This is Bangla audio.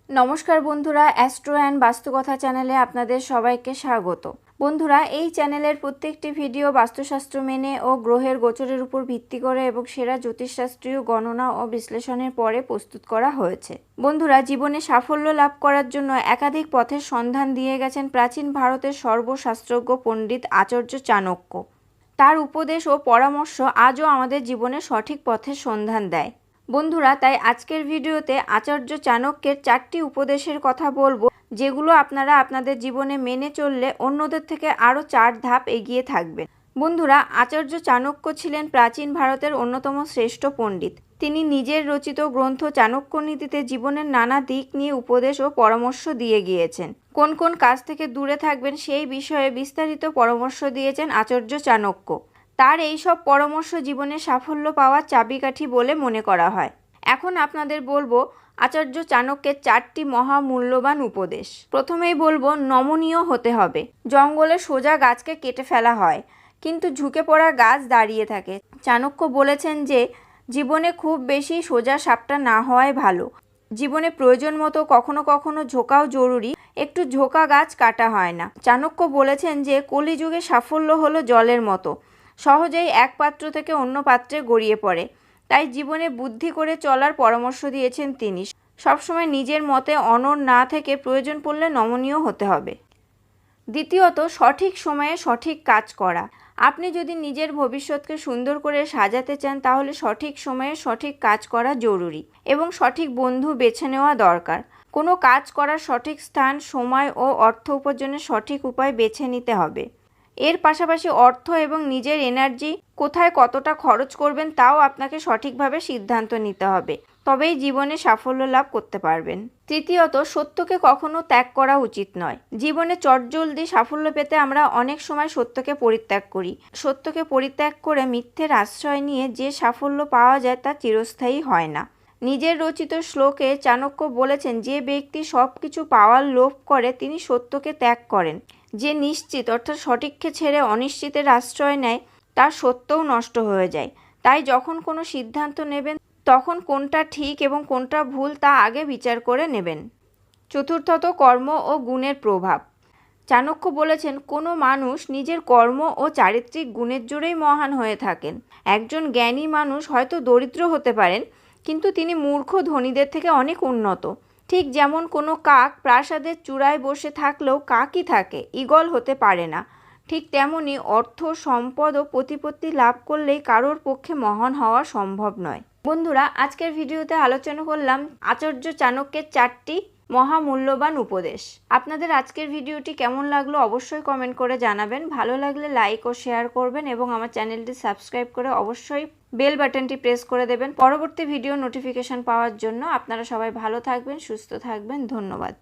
নমস্কার বন্ধুরা, অ্যাস্ট্রো অ্যান্ড বাস্তুকথা চ্যানেলে আপনাদের সবাইকে স্বাগত। বন্ধুরা, এই চ্যানেলের প্রত্যেকটি ভিডিও বাস্তুশাস্ত্র মেনে ও গ্রহের গোচরের উপর ভিত্তি করে এবং সেরা জ্যোতিষশাস্ত্রীয় গণনা ও বিশ্লেষণের পরে প্রস্তুত করা হয়েছে। বন্ধুরা, জীবনে সাফল্য লাভ করার জন্য একাধিক পথের সন্ধান দিয়ে গেছেন প্রাচীন ভারতের সর্বশাস্ত্রজ্ঞ পণ্ডিত আচার্য চাণক্য। তার উপদেশ ও পরামর্শ আজও আমাদের জীবনে সঠিক পথের সন্ধান দেয়। বন্ধুরা, তাই আজকের ভিডিওতে আচার্য চাণক্যের 4টি উপদেশের কথা বলবো, যেগুলো আপনারা আপনাদের জীবনে মেনে চললে অন্যদের থেকে আরও 4 ধাপ এগিয়ে থাকবেন। বন্ধুরা, আচার্য চাণক্য ছিলেন প্রাচীন ভারতের অন্যতম শ্রেষ্ঠ পণ্ডিত। তিনি নিজের রচিত গ্রন্থ চাণক্যনীতিতে জীবনের নানা দিক নিয়ে উপদেশ ও পরামর্শ দিয়ে গিয়েছেন। কোন কোন কাজ থেকে দূরে থাকবেন সেই বিষয়ে বিস্তারিত পরামর্শ দিয়েছেন আচার্য চাণক্য। তার এই সব পরামর্শ জীবনে সাফল্য পাওয়ার চাবিকাঠি বলে মনে করা হয়। এখন আপনাদের বলবো আচার্য চাণক্যের 4টি মহামূল্যবান উপদেশ। প্রথমেই বলবো, নমনীয় হতে হবে। জঙ্গলে সোজা গাছকে কেটে ফেলা হয়, কিন্তু ঝুঁকে পড়া গাছ দাঁড়িয়ে থাকে। চাণক্য বলেছেন যে জীবনে খুব বেশি সোজা সাপটা না হওয়াই ভালো। জীবনে প্রয়োজন মতো কখনো কখনো ঝোঁকাও জরুরি, একটু ঝোঁকা গাছ কাটা হয় না। চাণক্য বলেছেন যে কলিযুগে সাফল্য হলো জলের মতো, সহজেই এক পাত্র থেকে অন্য পাত্রে গড়িয়ে পড়ে। তাই জীবনে বুদ্ধি করে চলার পরামর্শ দিয়েছেন তিনি। সবসময় নিজের মতে অনড় না থেকে প্রয়োজন পড়লে নমনীয় হতে হবে। দ্বিতীয়ত, সঠিক সময়ে সঠিক কাজ করা। আপনি যদি নিজের ভবিষ্যৎকে সুন্দর করে সাজাতে চান, তাহলে সঠিক সময়ে সঠিক কাজ করা জরুরি এবং সঠিক বন্ধু বেছে নেওয়া দরকার। কোনো কাজ করার সঠিক স্থান, সময় ও অর্থ উপার্জনের সঠিক উপায় বেছে নিতে হবে। এর পাশাপাশি অর্থ এবং নিজের এনার্জি কোথায় কতটা খরচ করবেন তাও আপনাকে সঠিকভাবে সিদ্ধান্ত নিতে হবে, তবেই জীবনে সাফল্য লাভ করতে পারবেন। তৃতীয়ত, সত্যকে কখনো ত্যাগ করা উচিত নয়। জীবনে চটজলদি সাফল্য পেতে আমরা অনেক সময় সত্যকে পরিত্যাগ করি। সত্যকে পরিত্যাগ করে মিথ্যের আশ্রয় নিয়ে যে সাফল্য পাওয়া যায় তা চিরস্থায়ী হয় না। নিজের রচিত শ্লোকে চাণক্য বলেছেন, যে ব্যক্তি সব কিছু পাওয়ার লোভ করে তিনি সত্যকে ত্যাগ করেন। যে নিশ্চিত অর্থাৎ সঠিককে ছেড়ে অনিশ্চিতের আশ্রয় নেয় তার সত্যও নষ্ট হয়ে যায়। তাই যখন কোনো সিদ্ধান্ত নেবেন তখন কোনটা ঠিক এবং কোনটা ভুল তা আগে বিচার করে নেবেন। চতুর্থত, কর্ম ও গুণের প্রভাব। চাণক্য বলেছেন, কোনো মানুষ নিজের কর্ম ও চারিত্রিক গুণের জোরেই মহান হয়ে থাকেন। একজন জ্ঞানী মানুষ হয়তো দরিদ্র হতে পারেন, কিন্তু তিনি মূর্খ ধনীদের থেকে অনেক উন্নত। ঠিক যেমন কোনো কাক প্রাসাদের চূড়ায় বসে থাকলেও কাকই থাকে, ঈগল হতে পারে না, ঠিক তেমনি অর্থ, সম্পদ ও প্রতিপত্তি লাভ করলেই কারোর পক্ষে মহান হওয়া সম্ভব নয়। বন্ধুরা, আজকের ভিডিওতে আলোচনা করলাম আচার্য চাণক্যের 4টি মহামূল্যবান উপদেশ। আপনাদের আজকের ভিডিওটি কেমন লাগলো অবশ্যই কমেন্ট করে জানাবেন। ভালো লাগলে লাইক ও শেয়ার করবেন এবং আমার চ্যানেলটি সাবস্ক্রাইব করে অবশ্যই বেল বাটনটি প্রেস করে দেবেন পরবর্তী ভিডিও নোটিফিকেশন পাওয়ার জন্য। আপনারা সবাই ভালো থাকবেন, সুস্থ থাকবেন। ধন্যবাদ।